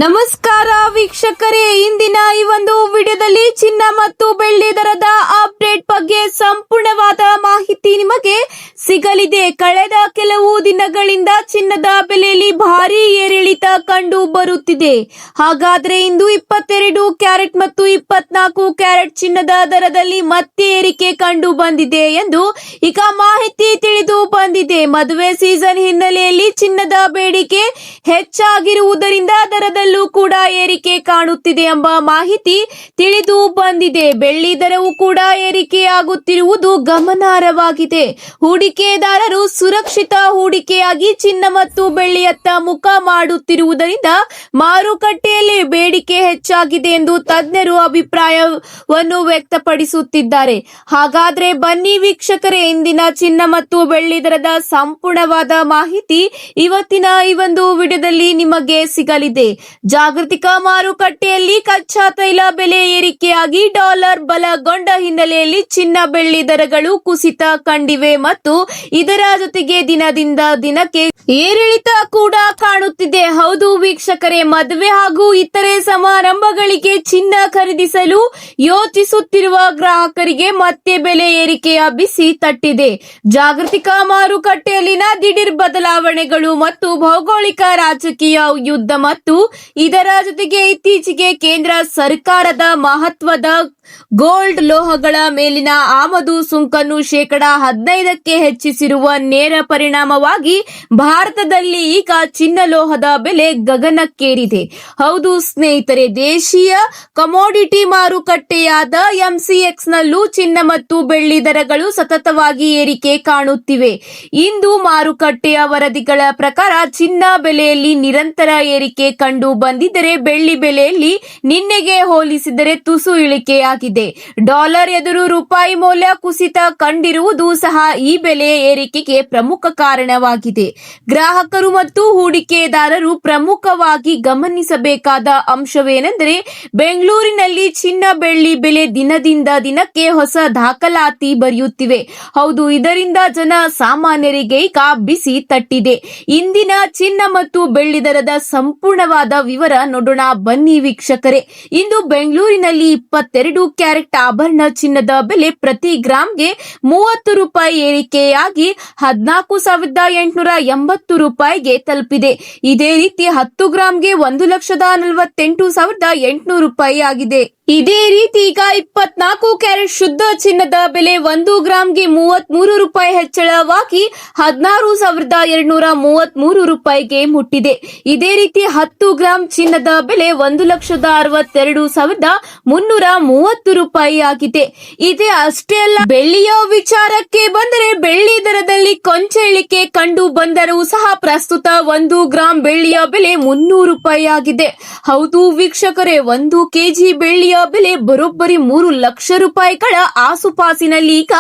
ನಮಸ್ಕಾರ ವೀಕ್ಷಕರೇ, ಇಂದಿನ ಈ ಒಂದು ವಿಡಿಯೋದಲ್ಲಿ ಚಿನ್ನ ಮತ್ತು ಬೆಳ್ಳಿ ದರದ ಅಪ್ಡೇಟ್ ಬಗ್ಗೆ ಸಂಪೂರ್ಣವಾದ ಮಾಹಿತಿ ನಿಮಗೆ ಸಿಗಲಿದೆ. ಕಳೆದ ಕೆಲವು ದಿನಗಳಿಂದ ಚಿನ್ನದ ಬೆಲೆಯಲ್ಲಿ ಭಾರಿ ಏರಿಳಿತ ಕಂಡು ಬರುತ್ತಿದೆ. ಹಾಗಾದ್ರೆ ಇಂದು 22 ಕ್ಯಾರೆಟ್ ಮತ್ತು 24 ಕ್ಯಾರೆಟ್ ಚಿನ್ನದ ದರದಲ್ಲಿ ಮತ್ತೆ ಏರಿಕೆ ಕಂಡು ಬಂದಿದೆ ಎಂದು ಈಗ ಮಾಹಿತಿ ತಿಳಿದು ಬಂದಿದೆ. ಮದುವೆ ಸೀಸನ್ ಹಿನ್ನೆಲೆಯಲ್ಲಿ ಚಿನ್ನದ ಬೇಡಿಕೆ ಹೆಚ್ಚಾಗಿರುವುದರಿಂದ ದರದಲ್ಲಿ ಕೂಡ ಏರಿಕೆ ಕಾಣುತ್ತಿದೆ ಎಂಬ ಮಾಹಿತಿ ತಿಳಿದು ಬಂದಿದೆ. ಬೆಳ್ಳಿ ದರವು ಕೂಡ ಏರಿಕೆಯಾಗುತ್ತಿರುವುದು ಗಮನಾರ್ಹವಾಗಿದೆ. ಹೂಡಿಕೆದಾರರು ಸುರಕ್ಷಿತ ಹೂಡಿಕೆಯಾಗಿ ಚಿನ್ನ ಮತ್ತು ಬೆಳ್ಳಿಯತ್ತ ಮುಖ ಮಾಡುತ್ತಿರುವುದರಿಂದ ಮಾರುಕಟ್ಟೆಯಲ್ಲಿ ಬೇಡಿಕೆ ಹೆಚ್ಚಾಗಿದೆ ಎಂದು ತಜ್ಞರು ಅಭಿಪ್ರಾಯವನ್ನು ವ್ಯಕ್ತಪಡಿಸುತ್ತಿದ್ದಾರೆ. ಹಾಗಾದ್ರೆ ಬನ್ನಿ ವೀಕ್ಷಕರೇ, ಇಂದಿನ ಚಿನ್ನ ಮತ್ತು ಬೆಳ್ಳಿ ದರದ ಸಂಪೂರ್ಣವಾದ ಮಾಹಿತಿ ಇವತ್ತಿನ ಈ ಒಂದು ವಿಡಿಯೋದಲ್ಲಿ ನಿಮಗೆ ಸಿಗಲಿದೆ. ಜಾಗತಿಕ ಮಾರುಕಟ್ಟೆಯಲ್ಲಿ ಕಚ್ಚಾ ತೈಲ ಬೆಲೆ ಏರಿಕೆಯಾಗಿ ಡಾಲರ್ ಬಲಗೊಂಡ ಹಿನ್ನೆಲೆಯಲ್ಲಿ ಚಿನ್ನ ಬೆಳ್ಳಿ ದರಗಳು ಕುಸಿತ ಕಂಡಿವೆ ಮತ್ತು ಇದರ ಜೊತೆಗೆ ದಿನದಿಂದ ದಿನಕ್ಕೆ ಏರಿಳಿತ ಕೂಡ ಕಾಣುತ್ತಿದೆ. ಹೌದು ವೀಕ್ಷಕರೇ, ಮದುವೆ ಹಾಗೂ ಇತರೆ ಸಮಾರಂಭಗಳಿಗೆ ಚಿನ್ನ ಖರೀದಿಸಲು ಯೋಚಿಸುತ್ತಿರುವ ಗ್ರಾಹಕರಿಗೆ ಮತ್ತೆ ಬೆಲೆ ಏರಿಕೆಯ ಬಿಸಿ ತಟ್ಟಿದೆ. ಜಾಗತಿಕ ಮಾರುಕಟ್ಟೆಯಲ್ಲಿನ ದಿಢೀರ್ ಬದಲಾವಣೆಗಳು ಮತ್ತು ಭೌಗೋಳಿಕ ರಾಜಕೀಯ ಯುದ್ಧ ಮತ್ತು ಇದರ ಜೊತೆಗೆ ಇತ್ತೀಚೆಗೆ ಕೇಂದ್ರ ಸರ್ಕಾರದ ಮಹತ್ವದ ಗೋಲ್ಡ್ ಲೋಹಗಳ ಮೇಲಿನ ಆಮದು ಸುಂಕನ್ನು 15% ಹೆಚ್ಚಿಸಿರುವ ನೇರ ಪರಿಣಾಮವಾಗಿ ಭಾರತದಲ್ಲಿ ಈಗ ಚಿನ್ನ ಲೋಹದ ಬೆಲೆ ಗಗನಕ್ಕೇರಿದೆ. ಹೌದು ಸ್ನೇಹಿತರೆ, ದೇಶೀಯ ಕಮೋಡಿಟಿ ಮಾರುಕಟ್ಟೆಯಾದ ಎಂಸಿಎಕ್ಸ್ ನಲ್ಲೂ ಚಿನ್ನ ಮತ್ತು ಬೆಳ್ಳಿ ದರಗಳು ಸತತವಾಗಿ ಏರಿಕೆ ಕಾಣುತ್ತಿವೆ. ಇಂದು ಮಾರುಕಟ್ಟೆಯ ವರದಿಗಳ ಪ್ರಕಾರ ಚಿನ್ನ ಬೆಲೆಯಲ್ಲಿ ನಿರಂತರ ಏರಿಕೆ ಕಂಡು ಬಂದಿದ್ದರೆ ಬೆಳ್ಳಿ ಬೆಲೆಯಲ್ಲಿ ನಿನ್ನೆಗೆ ಹೋಲಿಸಿದರೆ ತುಸು ಇಳಿಕೆಯಾಗಿದೆ. ಡಾಲರ್ ಎದುರು ರೂಪಾಯಿ ಮೌಲ್ಯ ಕುಸಿತ ಕಂಡಿರುವುದು ಸಹ ಈ ಬೆಲೆ ಏರಿಕೆಗೆ ಪ್ರಮುಖ ಕಾರಣವಾಗಿದೆ. ಗ್ರಾಹಕರು ಮತ್ತು ಹೂಡಿಕೆದಾರರು ಪ್ರಮುಖವಾಗಿ ಗಮನಿಸಬೇಕಾದ ಅಂಶವೇನೆಂದರೆ ಬೆಂಗಳೂರಿನಲ್ಲಿ ಚಿನ್ನ ಬೆಳ್ಳಿ ಬೆಲೆ ದಿನದಿಂದ ದಿನಕ್ಕೆ ಹೊಸ ದಾಖಲಾತಿ ಬರೆಯುತ್ತಿವೆ. ಹೌದು, ಇದರಿಂದ ಜನ ಸಾಮಾನ್ಯರಿಗೆ ಈಗ ಬಿಸಿ ತಟ್ಟಿದೆ. ಇಂದಿನ ಚಿನ್ನ ಮತ್ತು ಬೆಳ್ಳಿ ದರದ ಸಂಪೂರ್ಣವಾದ ವಿವರ ನೋಡೋಣ ಬನ್ನಿ ವೀಕ್ಷಕರೇ. ಇಂದು ಬೆಂಗಳೂರಿನಲ್ಲಿ 22 ಕ್ಯಾರೆಟ್ ಆಭರಣ ಚಿನ್ನದ ಬೆಲೆ ಪ್ರತಿ ಗ್ರಾಂಗೆ 30 ರೂಪಾಯಿ ಏರಿಕೆಯಾಗಿ 14,880 ರೂಪಾಯಿಗೆ ತಲುಪಿದೆ. ಇದೇ ರೀತಿ 10 ಗ್ರಾಂಗೆ 1,48,800 ರೂಪಾಯಿ ಆಗಿದೆ. ಇದೇ ರೀತಿ ಈಗ 24 ಕ್ಯಾರೆಟ್ ಶುದ್ಧ ಚಿನ್ನದ ಬೆಲೆ 1 ಗ್ರಾಂಗೆ 33 ರೂಪಾಯಿ ಹೆಚ್ಚಳವಾಗಿ 16,233 ರೂಪಾಯಿಗೆ ಮುಟ್ಟಿದೆ. ಇದೇ ರೀತಿ 10 ಗ್ರಾಂ ಚಿನ್ನದ ಬೆಲೆ 1,62,330 ರೂಪಾಯಿ ಆಗಿದೆ. ಇದೇ ಅಷ್ಟೇ ಅಲ್ಲ, ಬೆಳ್ಳಿಯ ವಿಚಾರಕ್ಕೆ ಬಂದರೆ ಬೆಳ್ಳಿ ದರದಲ್ಲಿ ಕೊಂಚ ಇಳಿಕೆ ಕಂಡು ಬಂದರೂ ಸಹ ಪ್ರಸ್ತುತ 1 ಗ್ರಾಂ ಬೆಳ್ಳಿಯ ಬೆಲೆ 300 ರೂಪಾಯಿ ಆಗಿದೆ. ಹೌದು ವೀಕ್ಷಕರೇ, 1 ಕೆಜಿ ಬೆಳ್ಳಿಯ ಬೆಲೆ ಬರೋಬ್ಬರಿ 3 ಲಕ್ಷ ರೂಪಾಯಿಗಳ ಆಸುಪಾಸಿನಲ್ಲಿ ಈಗ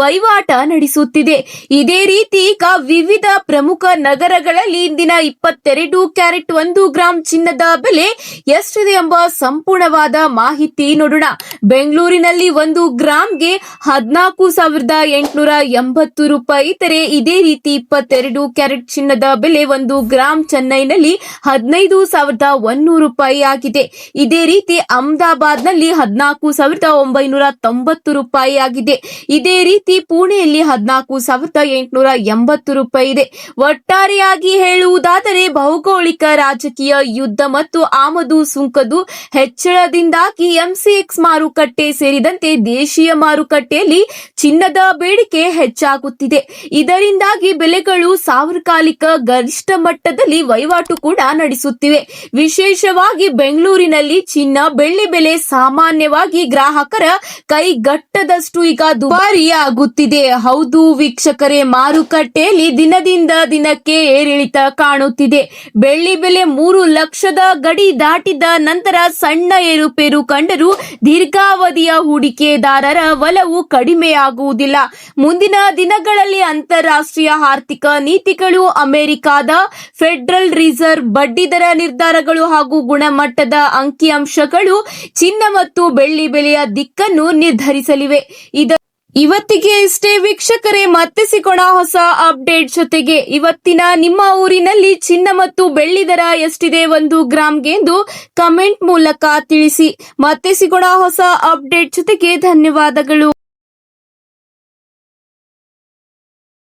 ವಹಿವಾಟ ನಡೆಸುತ್ತಿದೆ. ಇದೇ ರೀತಿ ಈಗ ವಿವಿಧ ಪ್ರಮುಖ ನಗರಗಳಲ್ಲಿ ಇಂದಿನ 22 ಕ್ಯಾರೆಟ್ 1 ಗ್ರಾಂ ಚಿನ್ನದ ಬೆಲೆ ಎಷ್ಟಿದೆ ಎಂಬ ಸಂಪೂರ್ಣವಾದ ಮಾಹಿತಿ ನೋಡೋಣ. ಬೆಂಗಳೂರಿನಲ್ಲಿ 1 ಗ್ರಾಂಗೆ 14,880 ರೂಪಾಯಿ ಇದ್ದರೆ ಇದೇ ರೀತಿ 22 ಕ್ಯಾರೆಟ್ ಚಿನ್ನದ ಬೆಲೆ 1 ಗ್ರಾಂ ಚೆನ್ನೈನಲ್ಲಿ 15,100 ರೂಪಾಯಿ ಆಗಿದೆ. ಇದೇ ರೀತಿ ಅಹಮದಾಬಾದ್ನಲ್ಲಿ 14,990 ರೂಪಾಯಿ ಆಗಿದೆ. ಇದೇ ರೀತಿ ಪುಣೆಯಲ್ಲಿ 14,880 ರೂಪಾಯಿ ಇದೆ. ಒಟ್ಟಾರೆಯಾಗಿ ಹೇಳುವುದಾದರೆ ಭೌಗೋಳಿಕ ರಾಜಕೀಯ ಯುದ್ಧ ಮತ್ತು ಆಮದು ಸುಂಕದ ಹೆಚ್ಚಳದಿಂದಾಗಿ ಎಂಸಿಎಕ್ಸ್ ಮಾರುಕಟ್ಟೆ ಸೇರಿದಂತೆ ದೇಶೀಯ ಮಾರುಕಟ್ಟೆಯಲ್ಲಿ ಚಿನ್ನದ ಬೇಡಿಕೆ ಹೆಚ್ಚಾಗುತ್ತಿದೆ. ಇದರಿಂದಾಗಿ ಬೆಲೆಗಳು ಸಾರ್ವಕಾಲಿಕ ಗರಿಷ್ಠ ಮಟ್ಟದಲ್ಲಿ ವಹಿವಾಟು ಕೂಡ ನಡೆಸುತ್ತಿವೆ. ವಿಶೇಷವಾಗಿ ಬೆಂಗಳೂರಿನಲ್ಲಿ ಚಿನ್ನ ಬೆಳ್ಳಿ ಬೆಲೆ ಸಾಮಾನ್ಯವಾಗಿ ಗ್ರಾಹಕರ ಕೈಗಟ್ಟದಷ್ಟು ಈಗ ದುಬಾರಿ ಆಗುತ್ತಿದೆ. ಹೌದು ವೀಕ್ಷಕರೇ, ಮಾರುಕಟ್ಟೆಯಲ್ಲಿ ದಿನದಿಂದ ದಿನಕ್ಕೆ ಏರಿಳಿತ ಕಾಣುತ್ತಿದೆ. ಬೆಳ್ಳಿ ಬೆಲೆ 3 ಲಕ್ಷದ ಗಡಿ ದಾಟಿದ ನಂತರ ಸಣ್ಣ ಏರುಪೇರು ಕಂಡರೂ ದೀರ್ಘಾವಧಿಯ ಹೂಡಿಕೆದಾರರ ಒಲವು ಕಡಿಮೆಯಾಗುವುದಿಲ್ಲ. ಮುಂದಿನ ದಿನಗಳಲ್ಲಿ ಅಂತಾರಾಷ್ಟ್ರೀಯ ಆರ್ಥಿಕ ನೀತಿಗಳು, ಅಮೆರಿಕದ ಫೆಡರಲ್ ರಿಸರ್ವ್ ಬಡ್ಡಿದರ ನಿರ್ಧಾರಗಳು ಹಾಗೂ ಗುಣಮಟ್ಟದ ಅಂಕಿಅಂಶಗಳು ಚಿನ್ನ ಮತ್ತು ಬೆಳ್ಳಿ ಬೆಲೆಯ ದಿಕ್ಕನ್ನು ನಿರ್ಧರಿಸಲಿವೆ. ಇವತ್ತಿಗೆ ಇಷ್ಟೇ ವೀಕ್ಷಕರೇ, ಮತ್ತೆ ಸಿಗೋಣ ಹೊಸ ಅಪ್ಡೇಟ್ ಜೊತೆಗೆ. ಇವತ್ತಿನ ನಿಮ್ಮ ಊರಿನಲ್ಲಿ ಚಿನ್ನ ಮತ್ತು ಬೆಳ್ಳಿ ದರ ಎಷ್ಟಿದೆ 1 ಗ್ರಾಂಗೆ ಎಂದು ಕಮೆಂಟ್ ಮೂಲಕ ತಿಳಿಸಿ. ಮತ್ತೆ ಸಿಗೋಣ ಹೊಸ ಅಪ್ಡೇಟ್ ಜೊತೆಗೆ. ಧನ್ಯವಾದಗಳು.